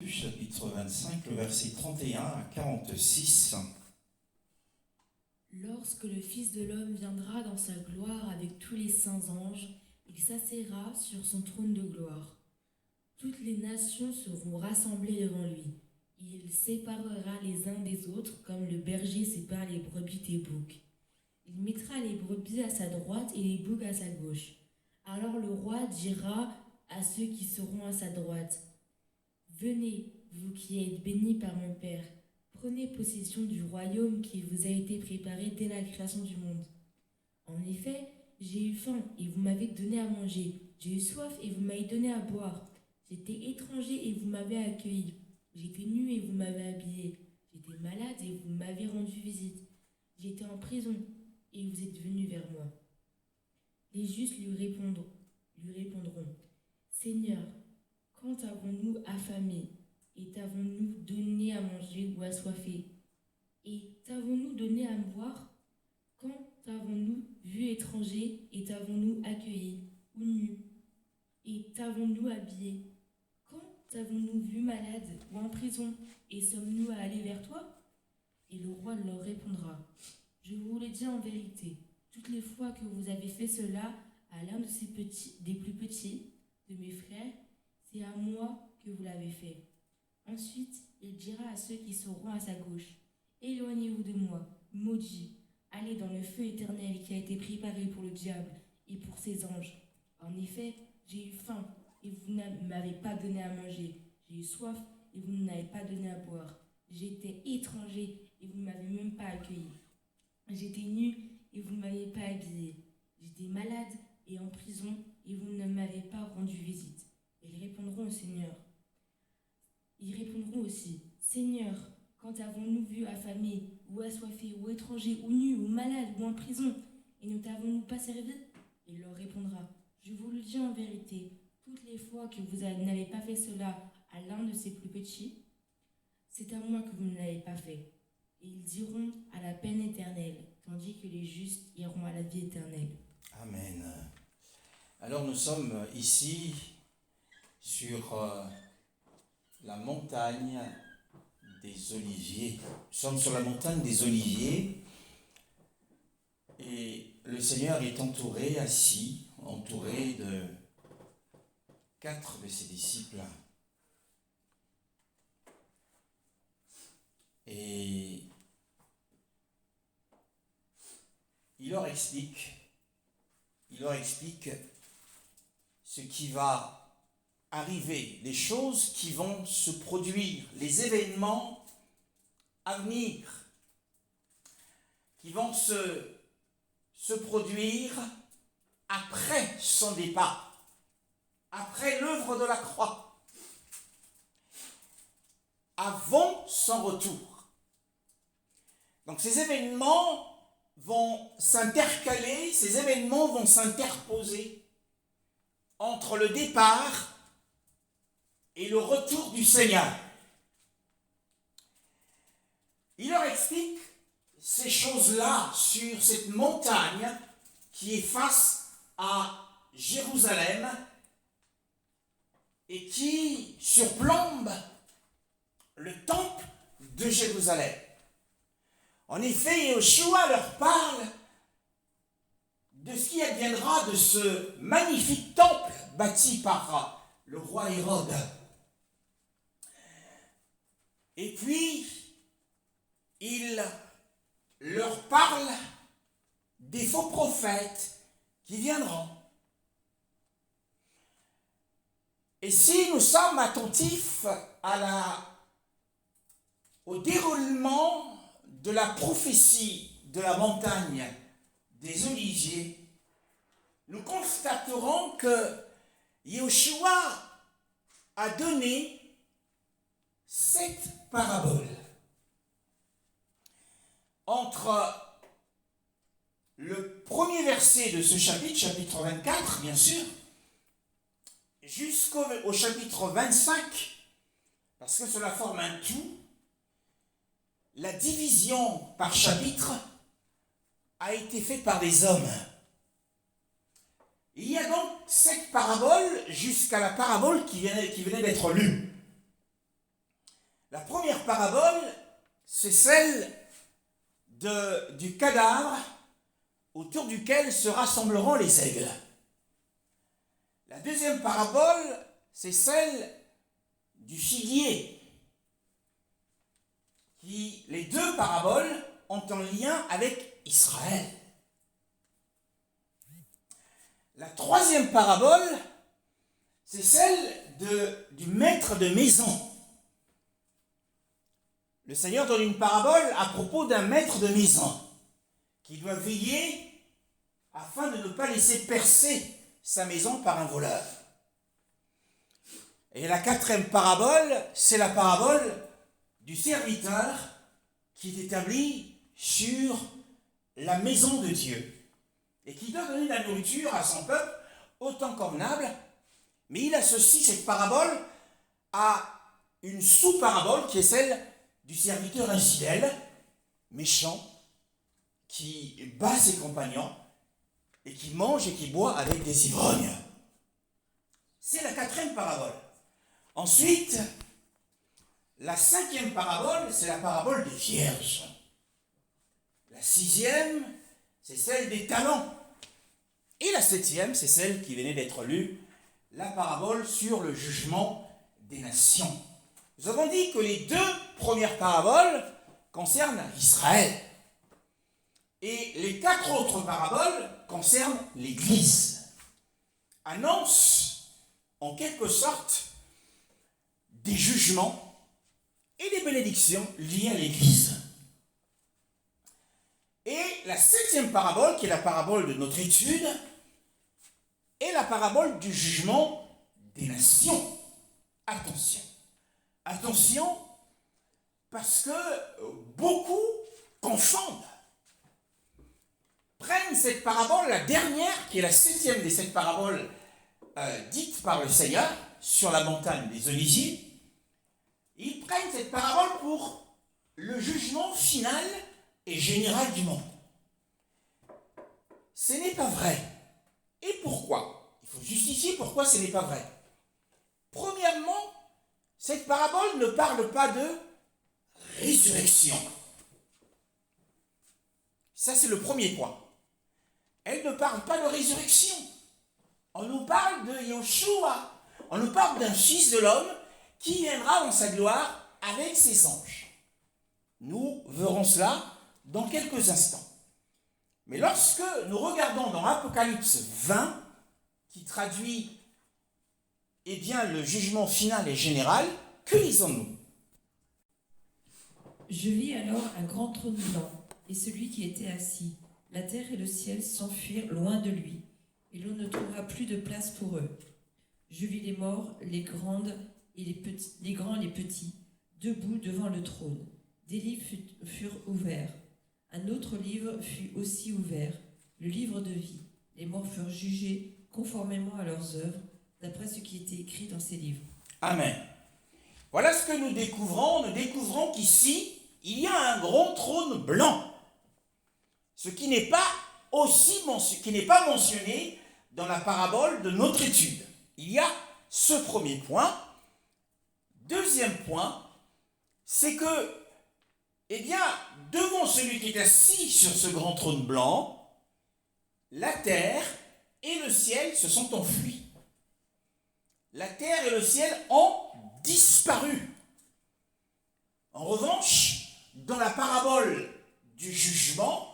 Chapitre 25, le verset 31 à 46. Lorsque le Fils de l'homme viendra dans sa gloire avec tous les saints anges, il s'assiera sur son trône de gloire. Toutes les nations seront rassemblées devant lui. Il séparera les uns des autres comme le berger sépare les brebis des boucs. Il mettra les brebis à sa droite et les boucs à sa gauche. Alors le roi dira à ceux qui seront à sa droite: Venez, vous qui êtes bénis par mon Père, prenez possession du royaume qui vous a été préparé dès la création du monde. En effet, j'ai eu faim et vous m'avez donné à manger. J'ai eu soif et vous m'avez donné à boire. J'étais étranger et vous m'avez accueilli. J'étais nu et vous m'avez habillé. J'étais malade et vous m'avez rendu visite. J'étais en prison et vous êtes venus vers moi. Les justes lui répondront: Seigneur, quand avons-nous affamé et t'avons-nous donné à manger ou assoiffé? Et t'avons-nous donné à boire? Quand t'avons-nous vu étranger et t'avons-nous accueilli, ou nu, et t'avons-nous habillé? Quand t'avons-nous vu malade ou en prison et sommes-nous allés vers toi? Et le roi leur répondra: Je vous le dis en vérité, toutes les fois que vous avez fait cela à l'un de des plus petits de mes frères, c'est à moi que vous l'avez fait. Ensuite, il dira à ceux qui seront à sa gauche: Éloignez-vous de moi, maudits, allez dans le feu éternel qui a été préparé pour le diable et pour ses anges. En effet, j'ai eu faim et vous ne m'avez pas donné à manger. J'ai eu soif et vous ne m'avez pas donné à boire. J'étais étranger et vous ne m'avez même pas accueilli. J'étais nu et vous ne m'avez pas habillé. J'étais malade et en prison et vous ne m'avez pas rendu visite. Ils répondront aussi: Seigneur, quand avons-nous vu affamé, ou assoiffé, ou étranger, ou nu, ou malade, ou en prison, et ne t'avons-nous pas servi? Il leur répondra: Je vous le dis en vérité, toutes les fois que vous n'avez pas fait cela à l'un de ces plus petits, c'est à moi que vous ne l'avez pas fait. Et ils iront à la peine éternelle, tandis que les justes iront à la vie éternelle. Amen. Alors nous sommes ici sur la montagne des Oliviers. Nous sommes sur la montagne des Oliviers et le Seigneur est entouré de 4 de ses disciples. Et il leur explique ce qui va arriver, les choses qui vont se produire, les événements à venir, qui vont se produire après son départ, après l'œuvre de la croix, avant son retour. Donc ces événements vont s'intercaler, ces événements vont s'interposer entre le départ et le retour du Seigneur. Il leur explique ces choses-là sur cette montagne qui est face à Jérusalem et qui surplombe le temple de Jérusalem. En effet, Yeshua leur parle de ce qui adviendra de ce magnifique temple bâti par le roi Hérode. Et puis, il leur parle des faux prophètes qui viendront. Et si nous sommes attentifs au déroulement de la prophétie de la montagne des Oliviers, nous constaterons que Yeshua a donné 7 paraboles. Entre le premier verset de ce chapitre 24, bien sûr, jusqu'au chapitre 25, parce que cela forme un tout, la division par chapitre a été faite par des hommes. Il y a donc 7 paraboles jusqu'à la parabole qui venait d'être lue. La première parabole, c'est celle du cadavre autour duquel se rassembleront les aigles. La deuxième parabole, c'est celle du figuier. Les deux paraboles ont un lien avec Israël. La troisième parabole, c'est celle du maître de maison. Le Seigneur donne une parabole à propos d'un maître de maison qui doit veiller afin de ne pas laisser percer sa maison par un voleur. Et la quatrième parabole, c'est la parabole du serviteur qui est établi sur la maison de Dieu et qui doit donner la nourriture à son peuple autant convenable, mais il associe cette parabole à une sous-parabole qui est celle du serviteur infidèle, méchant, qui bat ses compagnons et qui mange et qui boit avec des ivrognes. C'est la quatrième parabole. Ensuite, la cinquième parabole, c'est la parabole des vierges. La sixième, c'est celle des talents. Et la septième, c'est celle qui venait d'être lue, la parabole sur le jugement des nations. Nous avons dit que les deux premières paraboles concernent Israël. Et les quatre autres paraboles concernent l'Église. Annoncent en quelque sorte des jugements et des bénédictions liées à l'Église. Et la septième parabole, qui est la parabole de notre étude, est la parabole du jugement des nations. Attention. Attention, parce que beaucoup confondent. Prennent cette parabole, la dernière, qui est la septième des sept paraboles dites par le Seigneur sur la montagne des Oliviers. Ils prennent cette parabole pour le jugement final et général du monde. Ce n'est pas vrai. Et pourquoi? Il faut justifier pourquoi ce n'est pas vrai. Premièrement, cette parabole ne parle pas de résurrection. Ça, c'est le premier point. Elle ne parle pas de résurrection. On nous parle de Yoshua. On nous parle d'un fils de l'homme qui viendra dans sa gloire avec ses anges. Nous verrons cela dans quelques instants. Mais lorsque nous regardons dans Apocalypse 20, qui traduit le jugement final et général, que lisons-nous? Je vis alors un grand trône blanc, et celui qui était assis. La terre et le ciel s'enfuirent loin de lui, et l'on ne trouva plus de place pour eux. Je vis les morts, les grands et les petits, debout devant le trône. Des livres furent ouverts. Un autre livre fut aussi ouvert, le livre de vie. Les morts furent jugés conformément à leurs œuvres, d'après ce qui était écrit dans ces livres. Amen. Voilà ce que nous découvrons. Nous découvrons qu'ici, il y a un grand trône blanc. Ce qui n'est pas mentionné dans la parabole de notre étude. Il y a ce premier point. Deuxième point, c'est que, devant celui qui est assis sur ce grand trône blanc, la terre et le ciel se sont enfuis. La terre et le ciel ont disparu. En revanche, dans la parabole du jugement,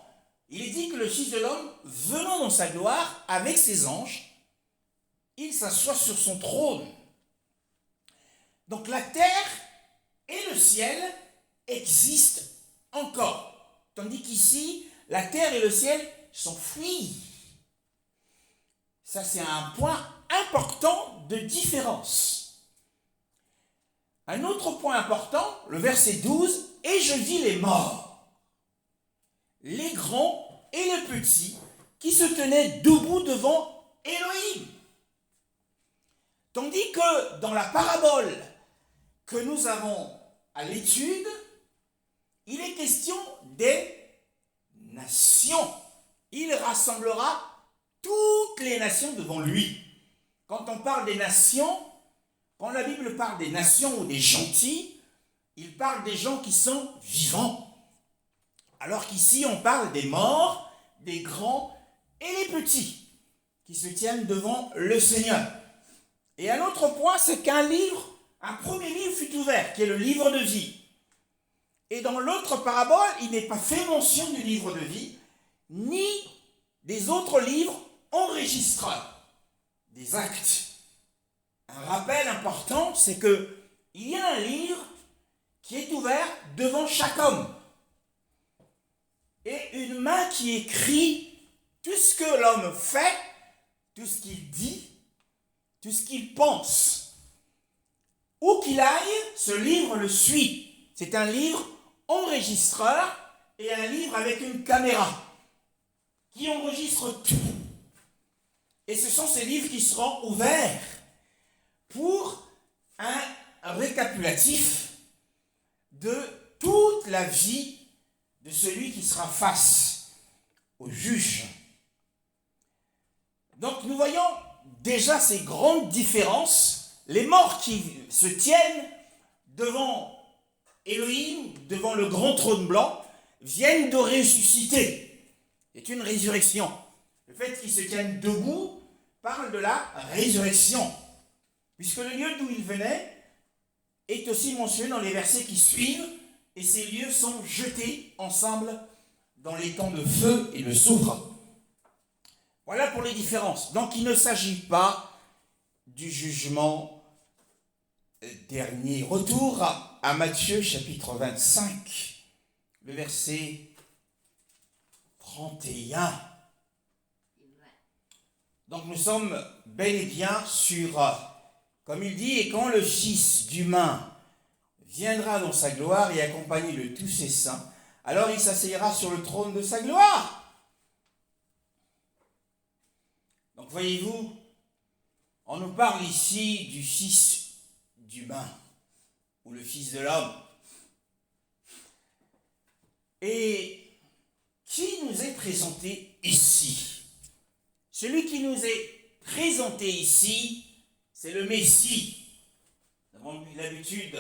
il est dit que le Fils de l'homme, venant dans sa gloire avec ses anges, il s'assoit sur son trône. Donc la terre et le ciel existent encore. Tandis qu'ici, la terre et le ciel s'enfuient. Ça, c'est un point important de différence. Un autre point important, le verset 12, « Et je vis les morts, les grands et les petits, qui se tenaient debout devant Élohim. » Tandis que dans la parabole que nous avons à l'étude, il est question des nations. Il rassemblera toutes les nations devant lui. Quand on parle des nations, quand la Bible parle des nations ou des gentils, il parle des gens qui sont vivants. Alors qu'ici, on parle des morts, des grands et les petits qui se tiennent devant le Seigneur. Et un autre point, c'est qu'un premier livre fut ouvert, qui est le livre de vie. Et dans l'autre parabole, il n'est pas fait mention du livre de vie, ni des autres livres enregistreurs, des actes. Un rappel important, c'est qu'il y a un livre qui est ouvert devant chaque homme. Et une main qui écrit tout ce que l'homme fait, tout ce qu'il dit, tout ce qu'il pense. Où qu'il aille, ce livre le suit. C'est un livre enregistreur et un livre avec une caméra qui enregistre tout. Et ce sont ces livres qui seront ouverts pour un récapitulatif de toute la vie de celui qui sera face au juge. Donc nous voyons déjà ces grandes différences, les morts qui se tiennent devant Elohim, devant le grand trône blanc, viennent de ressusciter. C'est une résurrection. Le fait qu'ils se tiennent debout parle de la résurrection, puisque le lieu d'où ils venaient est aussi mentionné dans les versets qui suivent, et ces lieux sont jetés ensemble dans les temps de feu et de soufre. Voilà pour les différences. Donc il ne s'agit pas du jugement dernier. Retour à Matthieu chapitre 25, le verset 31. Donc nous sommes bel et bien sur, comme il dit, et quand le Fils d'humain viendra dans sa gloire et accompagné de tous ses saints, alors il s'asseyera sur le trône de sa gloire. Donc voyez-vous, on nous parle ici du Fils d'humain, ou le Fils de l'homme. Et qui nous est présenté ici? Celui qui nous est présenté ici, c'est le Messie. Nous avons eu l'habitude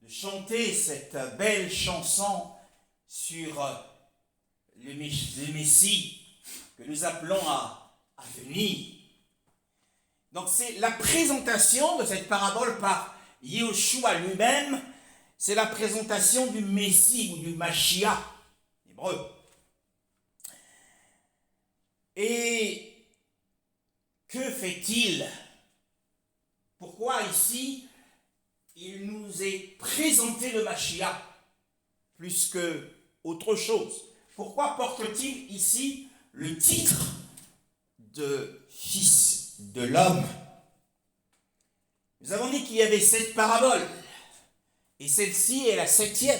de chanter cette belle chanson sur le Messie que nous appelons à venir. Donc c'est la présentation de cette parabole par Yehoshua lui-même, c'est la présentation du Messie ou du Mashiach, hébreu. Et que fait-il? Pourquoi ici il nous est présenté le Mashiach plus que autre chose? Pourquoi porte-t-il ici le titre de Fils de l'homme? Nous avons dit qu'il y avait 7 paraboles, et celle-ci est la 7e.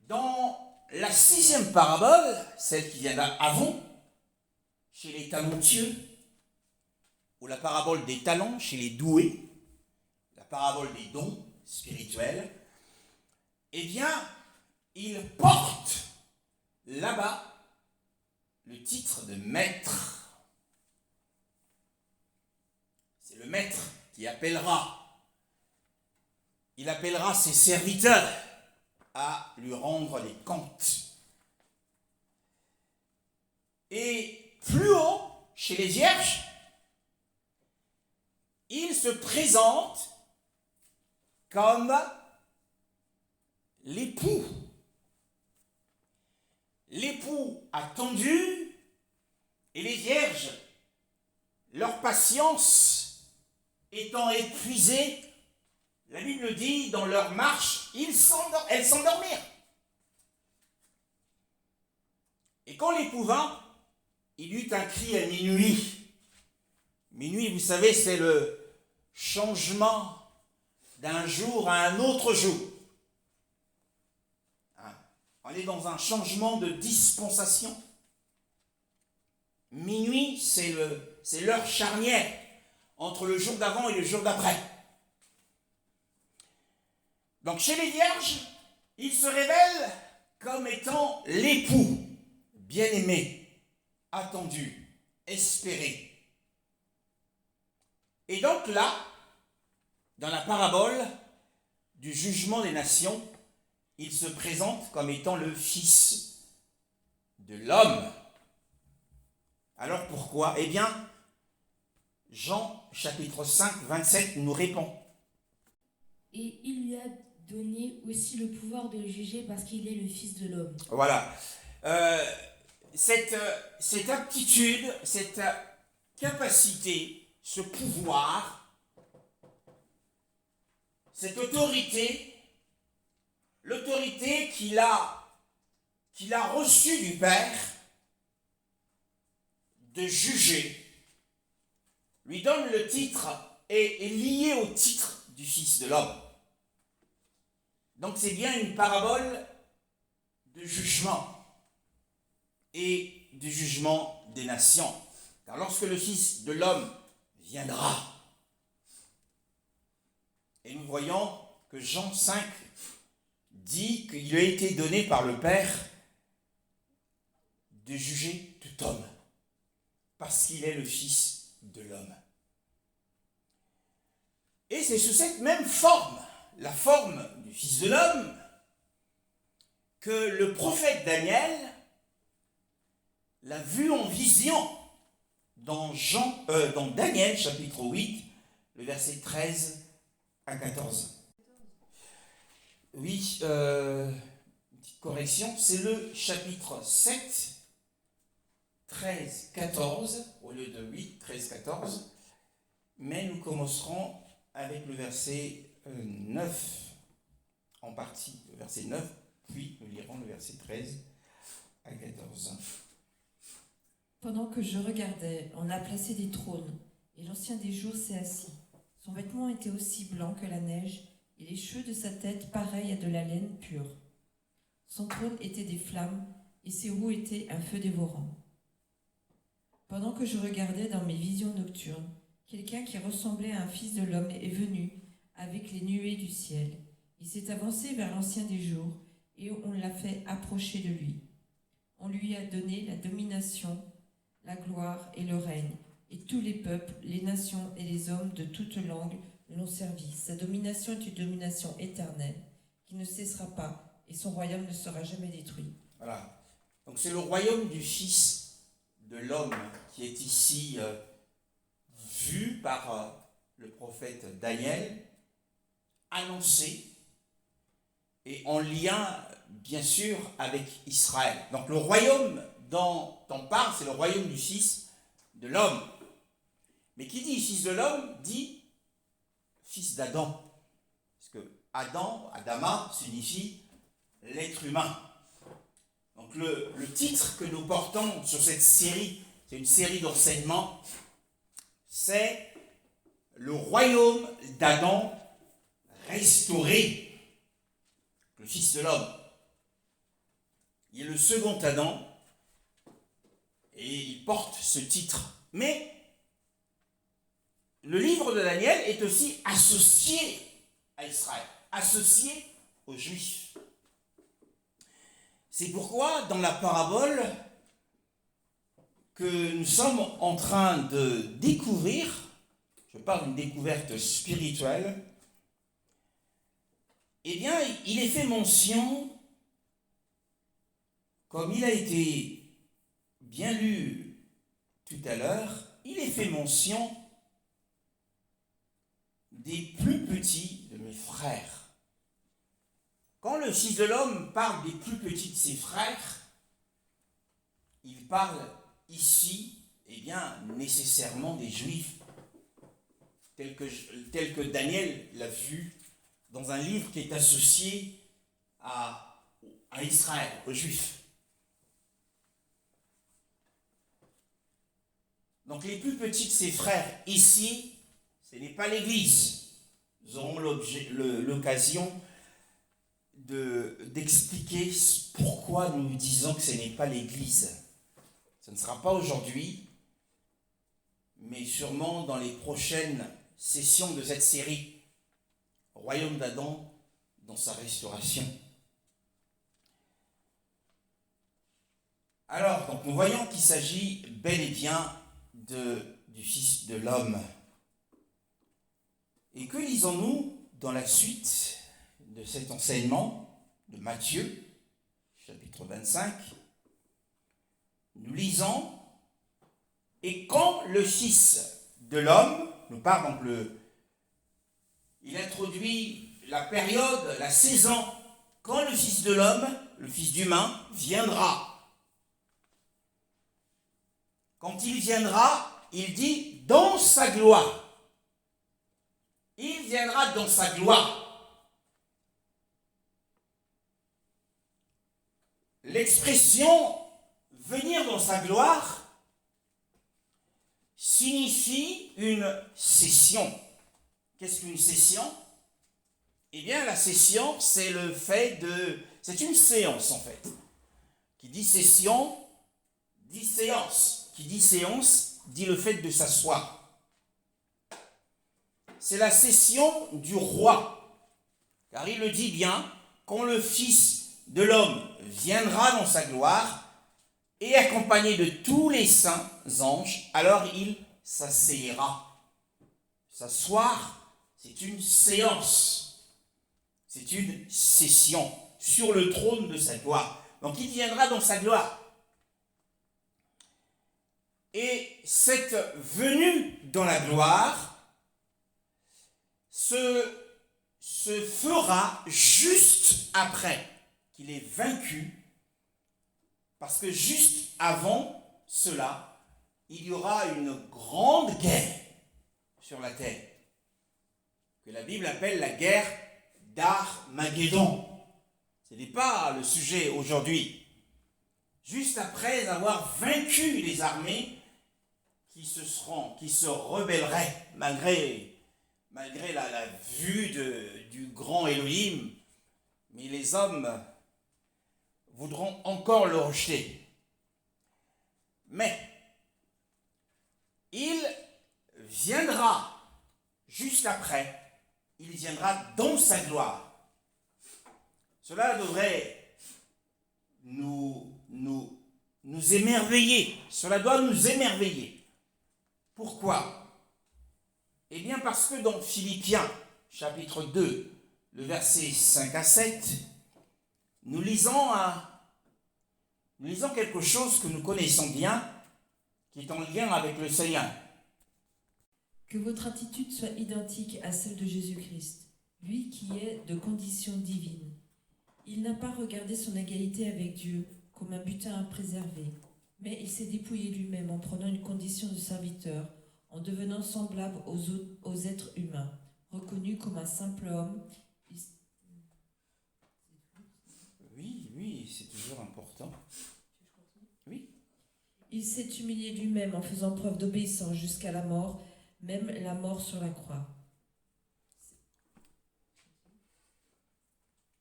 Dans la 6e parabole, celle qui vient d'avant, chez les talentueux, ou la parabole des talents chez les doués, la parabole des dons spirituels, eh bien, il porte là-bas le titre de maître. C'est le maître qui appellera. Il appellera ses serviteurs à lui rendre les comptes. Et plus haut, chez les vierges, il se présente comme l'époux. L'époux attendu, et les vierges, leur patience étant épuisée, la Bible dit, dans leur marche, elles s'endormirent. Et quand l'époux vint, il eut un cri à minuit. Minuit, vous savez, c'est le changement d'un jour à un autre jour. On est dans un changement de dispensation. Minuit, c'est l'heure charnière entre le jour d'avant et le jour d'après. Donc chez les vierges, il se révèle comme étant l'époux bien-aimé, attendu, espéré. Et donc là, dans la parabole, du jugement des nations, il se présente comme étant le Fils de l'homme. Alors pourquoi? Eh bien, Jean chapitre 5, 27 nous répond. Et il lui a donné aussi le pouvoir de juger parce qu'il est le Fils de l'homme. Voilà. Cette aptitude, cette capacité, ce pouvoir, cette autorité, l'autorité qu'il a reçue du Père de juger, lui donne le titre et est lié au titre du Fils de l'homme. Donc c'est bien une parabole de jugement et du jugement des nations. Car lorsque le Fils de l'homme viendra, et nous voyons que Jean 5 dit qu'il lui a été donné par le Père de juger tout homme, parce qu'il est le Fils de l'homme. Et c'est sous cette même forme, la forme du Fils de l'homme, que le prophète Daniel l'a vu en vision dans Daniel chapitre 8, le verset 13 à 14. Oui, une petite correction, c'est le chapitre 7, 13, 14, au lieu de 8, 13, 14. Mais nous commencerons avec le verset 9, en partie, le verset 9, puis nous lirons le verset 13 à 14. Pendant que je regardais, on a placé des trônes, et l'Ancien des jours s'est assis. Son vêtement était aussi blanc que la neige, et les cheveux de sa tête pareils à de la laine pure. Son trône était des flammes, et ses roues étaient un feu dévorant. Pendant que je regardais dans mes visions nocturnes, quelqu'un qui ressemblait à un fils de l'homme est venu avec les nuées du ciel. Il s'est avancé vers l'Ancien des jours, et on l'a fait approcher de lui. On lui a donné la domination, la gloire et le règne, et tous les peuples, les nations et les hommes de toutes langues l'ont servi. Sa domination est une domination éternelle, qui ne cessera pas, et son royaume ne sera jamais détruit. Voilà. Donc c'est le royaume du Fils de l'homme qui est ici vu par le prophète Daniel, annoncé, et en lien, bien sûr, avec Israël. Donc le royaume dont on parle, c'est le royaume du Fils de l'homme. Mais qui dit Fils de l'homme, dit Fils d'Adam. Parce que Adam, Adama, signifie l'être humain. Donc le titre que nous portons sur cette série, c'est une série d'enseignements, c'est le royaume d'Adam restauré. Le Fils de l'homme. Il est le second Adam et il porte ce titre. Mais le livre de Daniel est aussi associé à Israël, associé aux Juifs. C'est pourquoi dans la parabole que nous sommes en train de découvrir, je parle d'une découverte spirituelle, eh bien, il est fait mention, comme il a été bien lu tout à l'heure, il est fait mention des plus petits de mes frères. Quand le Fils de l'homme parle des plus petits de ses frères, il parle ici, eh bien, nécessairement des Juifs, tel que Daniel l'a vu dans un livre qui est associé à Israël, aux Juifs. Donc les plus petits de ses frères ici, ce n'est pas l'Église. Nous aurons l'occasion d'expliquer pourquoi nous disons que ce n'est pas l'Église. Ce ne sera pas aujourd'hui, mais sûrement dans les prochaines sessions de cette série. Royaume d'Adam dans sa restauration. Alors, donc nous voyons qu'il s'agit bel et bien du Fils de l'homme. Et que lisons-nous dans la suite de cet enseignement de Matthieu, chapitre 25, nous lisons « Et quand le Fils de l'homme » nous parle donc il introduit la période, la saison, quand le Fils de l'homme, le Fils d'humain, viendra. Quand il viendra, il dit « dans sa gloire ». Il viendra dans sa gloire. L'expression « venir dans sa gloire » signifie une session. Qu'est-ce qu'une session? Eh bien, la session, c'est le fait de... C'est une séance, en fait. Qui dit session, dit séance. Qui dit séance, dit le fait de s'asseoir. C'est la session du roi. Car il le dit bien, quand le Fils de l'homme viendra dans sa gloire, et accompagné de tous les saints anges, alors il s'asseyera. S'asseoir, c'est une séance. C'est une session sur le trône de sa gloire. Donc il viendra dans sa gloire. Et cette venue dans la gloire se fera juste après qu'il ait vaincu. Parce que juste avant cela, il y aura une grande guerre sur la terre, que la Bible appelle la guerre d'Armageddon. Ce n'est pas le sujet aujourd'hui. Juste après avoir vaincu les armées qui se rebelleraient malgré la vue du grand Elohim, mais les hommes voudront encore le rejeter. Mais il viendra juste après, il viendra dans sa gloire. Cela devrait nous émerveiller. Cela doit nous émerveiller. Pourquoi? Eh bien parce que dans Philippiens, chapitre 2, le verset 5 à 7, nous lisons quelque chose que nous connaissons bien, qui est en lien avec le Seigneur. Que votre attitude soit identique à celle de Jésus-Christ, lui qui est de condition divine. Il n'a pas regardé son égalité avec Dieu comme un butin à préserver, mais il s'est dépouillé lui-même en prenant une condition de serviteur, en devenant semblable aux êtres humains. Reconnu comme un simple homme, Oui, c'est toujours important. Oui. Il s'est humilié lui-même en faisant preuve d'obéissance jusqu'à la mort, même la mort sur la croix.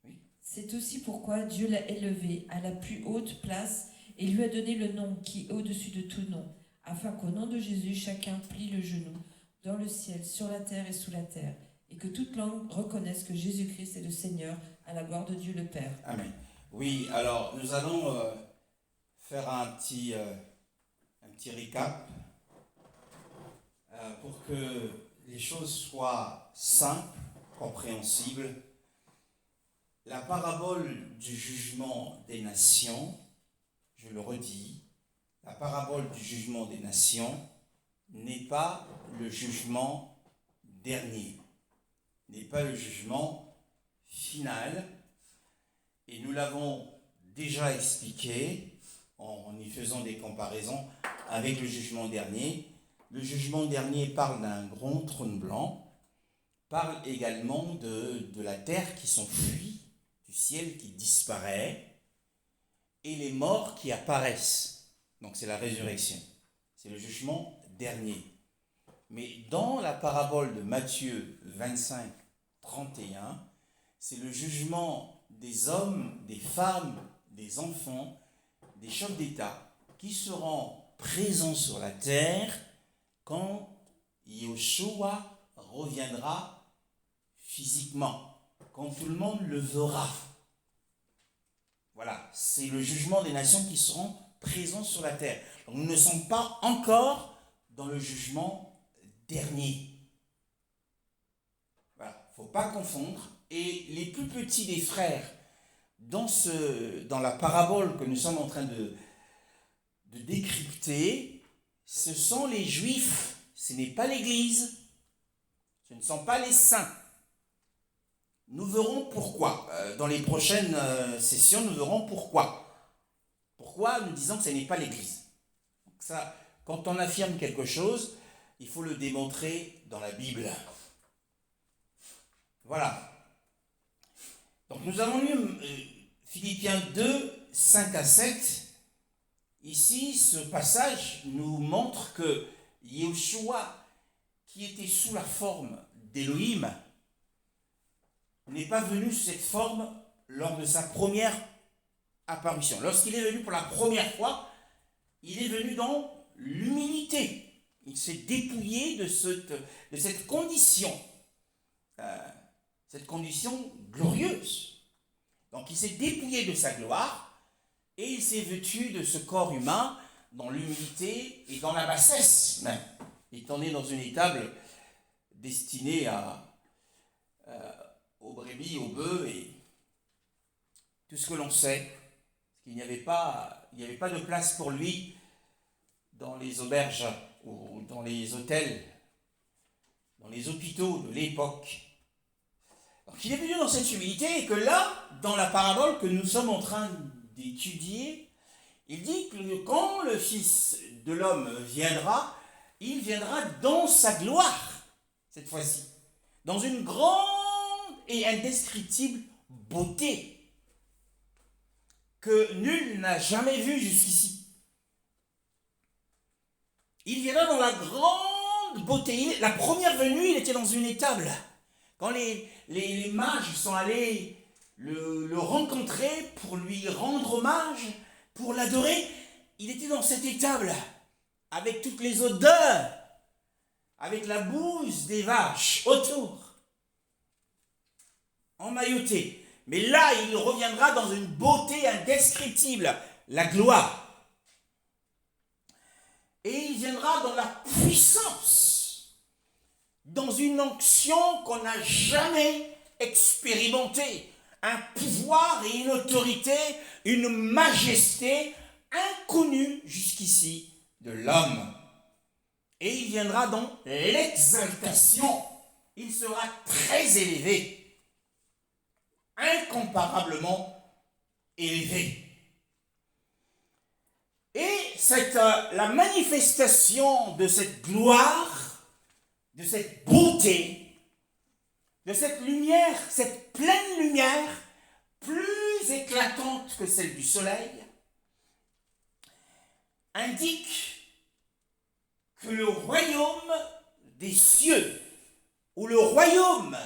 Oui. C'est aussi pourquoi Dieu l'a élevé à la plus haute place et lui a donné le nom qui est au-dessus de tout nom, afin qu'au nom de Jésus, chacun plie le genou dans le ciel, sur la terre et sous la terre, et que toute langue reconnaisse que Jésus-Christ est le Seigneur, à la gloire de Dieu le Père. Amen. Oui, alors nous allons faire un petit récap pour que les choses soient simples, compréhensibles. La parabole du jugement des nations, je le redis, la parabole du jugement des nations n'est pas le jugement dernier, n'est pas le jugement final. Et nous l'avons déjà expliqué en y faisant des comparaisons avec le jugement dernier. Le jugement dernier parle d'un grand trône blanc, parle également de la terre qui s'enfuit, du ciel qui disparaît, et les morts qui apparaissent. Donc c'est la résurrection. C'est le jugement dernier. Mais dans la parabole de Matthieu 25, 31, c'est le jugement des hommes, des femmes, des enfants, des chefs d'État qui seront présents sur la terre quand Yeshua reviendra physiquement, quand tout le monde le verra. Voilà, c'est le jugement des nations qui seront présents sur la terre. Donc, nous ne sommes pas encore dans le jugement dernier. Voilà, il ne faut pas confondre. Et les plus plus petit des frères dans la parabole que nous sommes en train de décrypter, ce sont les Juifs, ce n'est pas l'Église, ce ne sont pas les saints. Nous verrons pourquoi. Dans les prochaines sessions, nous verrons pourquoi. Pourquoi nous disons que ce n'est pas l'Église. Donc ça, quand on affirme quelque chose, il faut le démontrer dans la Bible. Voilà. Donc nous avons lu Philippiens 2, 5 à 7. Ici, ce passage nous montre que Yeshua, qui était sous la forme d'Élohim, n'est pas venu sous cette forme lors de sa première apparition. Lorsqu'il est venu pour la première fois, il est venu dans l'humilité. Il s'est dépouillé de cette condition glorieuse. Donc il s'est dépouillé de sa gloire et il s'est vêtu de ce corps humain dans l'humilité et dans la bassesse même, étant né dans une étable destinée aux brebis, aux bœufs et tout ce que l'on sait. Il n'y avait pas de place pour lui dans les auberges ou dans les hôtels, dans les hôpitaux de l'époque. Donc il est venu dans cette humilité et que là, dans la parabole que nous sommes en train d'étudier, il dit que quand le Fils de l'homme viendra, il viendra dans sa gloire, cette fois-ci, dans une grande et indescriptible beauté que nul n'a jamais vue jusqu'ici. Il viendra dans la grande beauté. La première venue, il était dans une étable. Quand les mages sont allés le rencontrer pour lui rendre hommage, pour l'adorer, il était dans cette étable, avec toutes les odeurs, avec la bouse des vaches autour, emmailloté. Mais là, il reviendra dans une beauté indescriptible, la gloire. Et il viendra dans la puissance, dans une onction qu'on n'a jamais expérimentée, un pouvoir et une autorité, une majesté inconnue jusqu'ici de l'homme. Et il viendra dans l'exaltation, il sera très élevé, incomparablement élevé. Et la manifestation de cette gloire, de cette beauté, de cette lumière, cette pleine lumière, plus éclatante que celle du soleil, indique que le royaume des cieux, ou le royaume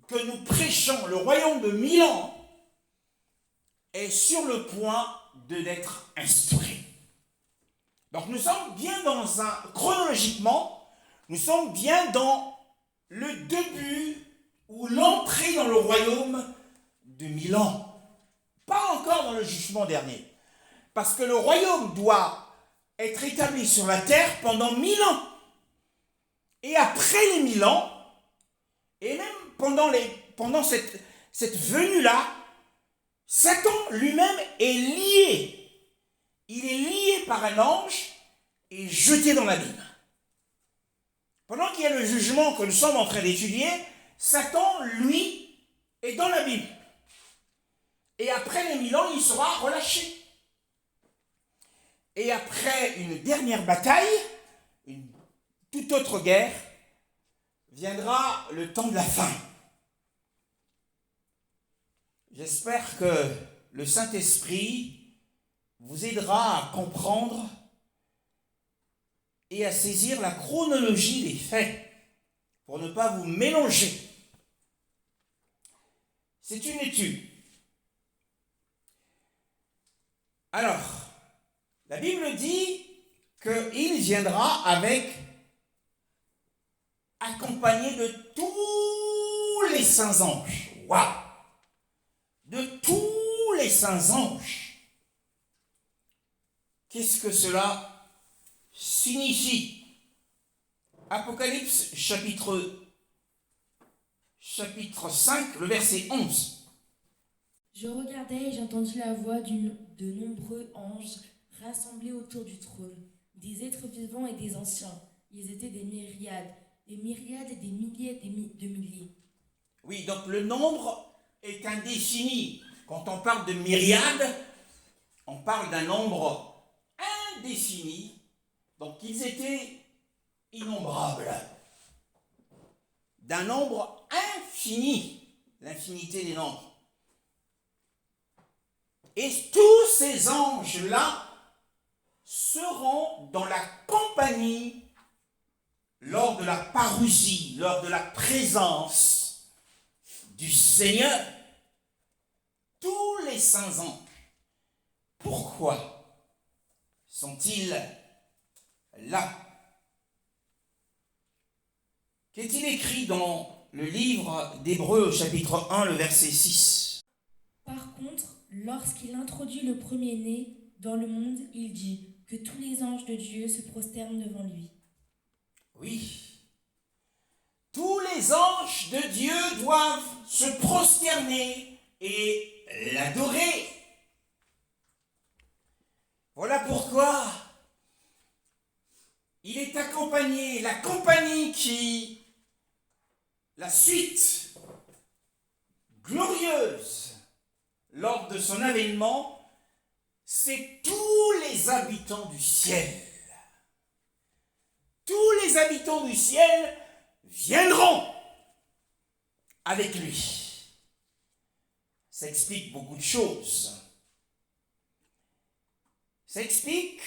que nous prêchons, le royaume de Milan, est sur le point d'être instauré. Donc nous sommes bien chronologiquement, nous sommes bien dans le début ou l'entrée dans le royaume de Milan. Pas encore dans le jugement dernier. Parce que le royaume doit être établi sur la terre pendant 1000 ans. Et après les 1000 ans, et même pendant cette venue-là, Satan lui-même est lié. Il est lié par un ange et jeté dans l'abîme. Pendant qu'il y a le jugement que nous sommes en train d'étudier, Satan, lui, est dans l'abîme. Et après les 1000 ans, il sera relâché. Et après une dernière bataille, une toute autre guerre, viendra le temps de la fin. J'espère que le Saint-Esprit vous aidera à comprendre et à saisir la chronologie des faits pour ne pas vous mélanger. C'est une étude. Alors, la Bible dit qu'il viendra accompagné de tous les saints anges. Waouh! De tous les saints anges. Qu'est-ce que cela signifie? Apocalypse chapitre chapitre 5, le verset 11. Je regardais et j'entendis la voix de nombreux anges rassemblés autour du trône, des êtres vivants et des anciens. Ils étaient des myriades et des milliers de milliers. Oui, donc le nombre est indéfini. Quand on parle de myriades, on parle d'un nombre indéfini. Donc ils étaient innombrables. D'un nombre infini, l'infinité des nombres. Et tous ces anges-là seront dans la compagnie lors de la parousie, lors de la présence du Seigneur, tous les saints anges. Pourquoi sont-ils là? Qu'est-il écrit dans le livre d'Hébreux au chapitre 1, le verset 6? Par contre, lorsqu'il introduit le premier-né dans le monde, il dit que tous les anges de Dieu se prosternent devant lui. Oui. Tous les anges de Dieu doivent se prosterner et l'adorer. Voilà pourquoi il est accompagné, la compagnie qui, la suite glorieuse lors de son avènement, c'est tous les habitants du ciel. Tous les habitants du ciel viendront avec lui. Ça explique beaucoup de choses. Ça explique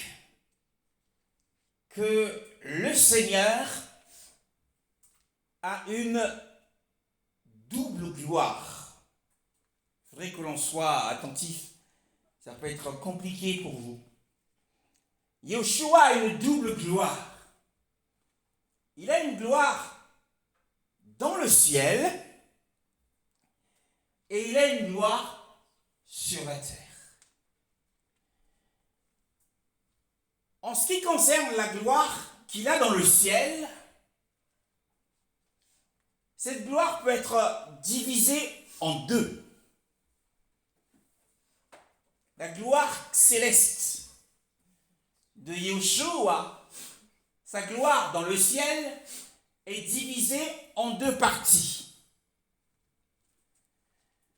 que le Seigneur a une double gloire. Il faudrait que l'on soit attentif. Ça peut être compliqué pour vous. Yeshua a une double gloire. Il a une gloire dans le ciel et il a une gloire sur la terre. En ce qui concerne la gloire qu'il a dans le ciel, cette gloire peut être divisée en deux. La gloire céleste de Yeshua, sa gloire dans le ciel, est divisée en deux parties.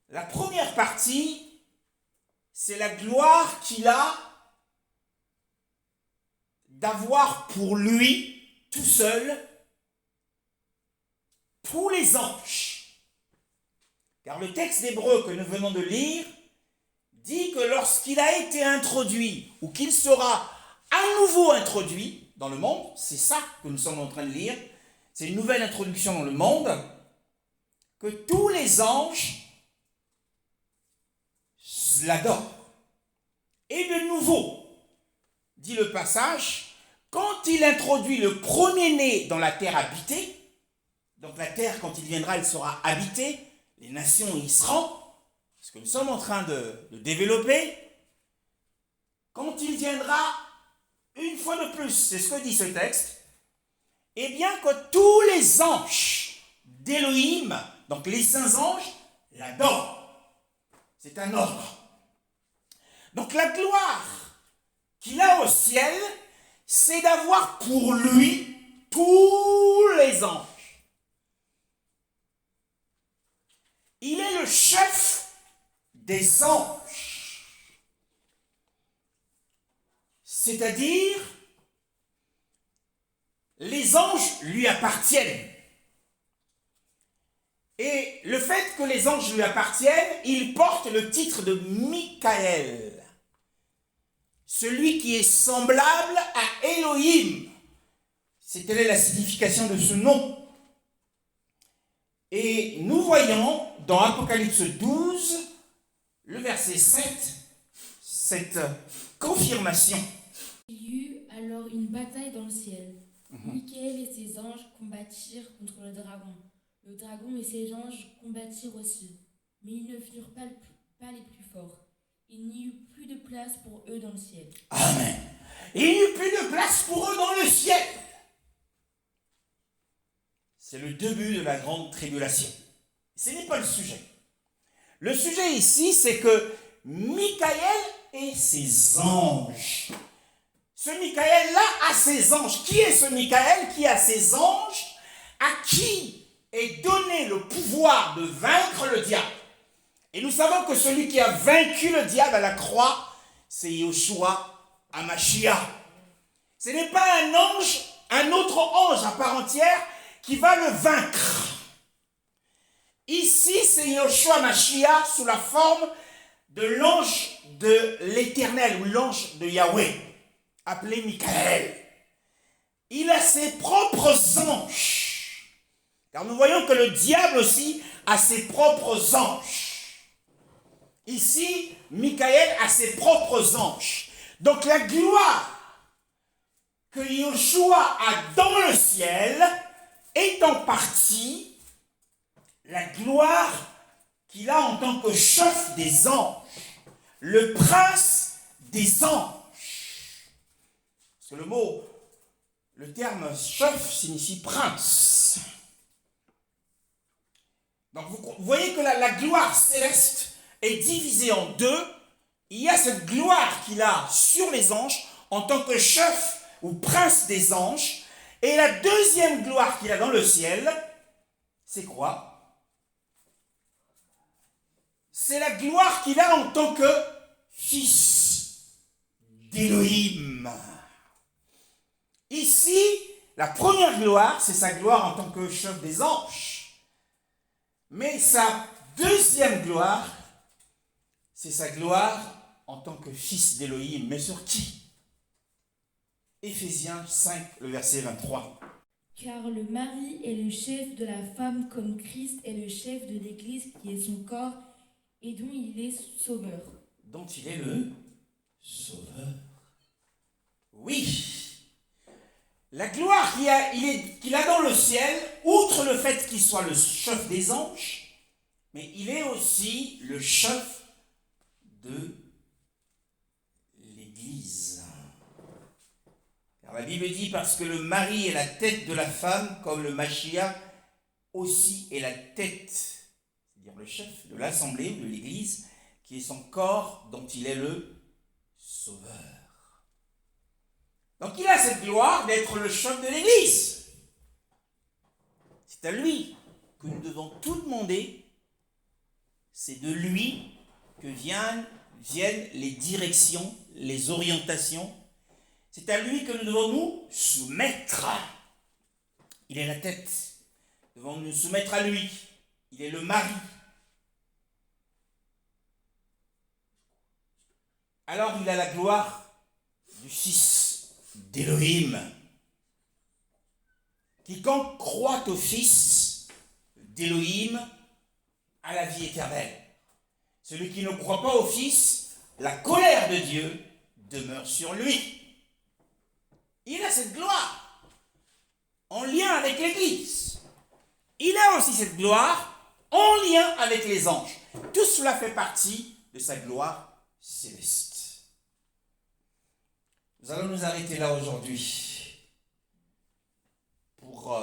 La première partie, c'est la gloire qu'il a d'avoir pour lui, tout seul, tous les anges. Car le texte d'Hébreux que nous venons de lire dit que lorsqu'il a été introduit, ou qu'il sera à nouveau introduit dans le monde, c'est ça que nous sommes en train de lire, c'est une nouvelle introduction dans le monde, que tous les anges l'adorent. Et de nouveau, dit le passage, quand il introduit le premier-né dans la terre habitée, donc la terre, quand il viendra, elle sera habitée, les nations y seront, ce que nous sommes en train de développer, quand il viendra, une fois de plus, c'est ce que dit ce texte, eh bien que tous les anges d'Élohim, donc les saints anges, l'adorent. C'est un ordre. Donc la gloire qu'il a au ciel, c'est d'avoir pour lui tous les anges. Il est le chef des anges. C'est-à-dire, les anges lui appartiennent. Et le fait que les anges lui appartiennent, il porte le titre de Michael, celui qui est semblable à Elohim. C'est telle est la signification de ce nom. Et nous voyons dans Apocalypse 12, le verset 7, cette confirmation. Il y eut alors une bataille dans le ciel. Michael et ses anges combattirent contre le dragon. Le dragon et ses anges combattirent aussi, mais ils ne furent pas les plus forts. Il n'y eut plus de place pour eux dans le ciel. Amen. Il n'y eut plus de place pour eux dans le ciel. C'est le début de la grande tribulation. Ce n'est pas le sujet. Le sujet ici, c'est que Michaël et ses anges. Ce Michaël-là a ses anges. Qui est ce Michaël qui a ses anges, à qui est donné le pouvoir de vaincre le diable? Et nous savons que celui qui a vaincu le diable à la croix, c'est Yoshua HaMashiach. Ce n'est pas un ange, un autre ange à part entière qui va le vaincre. Ici, c'est Yoshua HaMashiach sous la forme de l'ange de l'Éternel ou l'ange de Yahweh, appelé Michaël. Il a ses propres anges. Car nous voyons que le diable aussi a ses propres anges. Ici, Michaël a ses propres anges. Donc la gloire que Yoshua a dans le ciel est en partie la gloire qu'il a en tant que chef des anges, le prince des anges. Parce que le terme chef signifie prince. Donc vous voyez que la gloire céleste est divisée en deux. Il y a cette gloire qu'il a sur les anges en tant que chef ou prince des anges. Et la deuxième gloire qu'il a dans le ciel, c'est quoi? C'est la gloire qu'il a en tant que fils d'Élohim. Ici, la première gloire, c'est sa gloire en tant que chef des anges. Mais sa deuxième gloire, c'est sa gloire en tant que fils d'Élohim. Mais sur qui? Éphésiens 5, le verset 23. Car le mari est le chef de la femme comme Christ est le chef de l'Église qui est son corps et dont il est sauveur. Dont il est le sauveur. Oui. La gloire qu'il a dans le ciel, outre le fait qu'il soit le chef des anges, mais il est aussi le chef de l'Église. Car la Bible dit, parce que le mari est la tête de la femme, comme le Mashiach aussi est la tête, c'est-à-dire le chef de l'assemblée, de l'Église, qui est son corps dont il est le sauveur. Donc il a cette gloire d'être le chef de l'Église. C'est à lui que nous devons tout demander. C'est de lui que viennent les directions, les orientations. C'est à lui que nous devons nous soumettre. Il est la tête. Nous devons nous soumettre à lui. Il est le mari. Alors il a la gloire du Fils d'Élohim. Quiconque croit au Fils d'Élohim a la vie éternelle. Celui qui ne croit pas au Fils, la colère de Dieu demeure sur lui. Il a cette gloire en lien avec l'Église. Il a aussi cette gloire en lien avec les anges. Tout cela fait partie de sa gloire céleste. Nous allons nous arrêter là aujourd'hui pour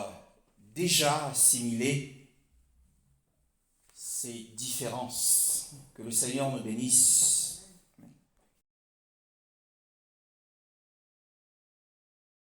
déjà assimiler ces différences. Que le Seigneur nous bénisse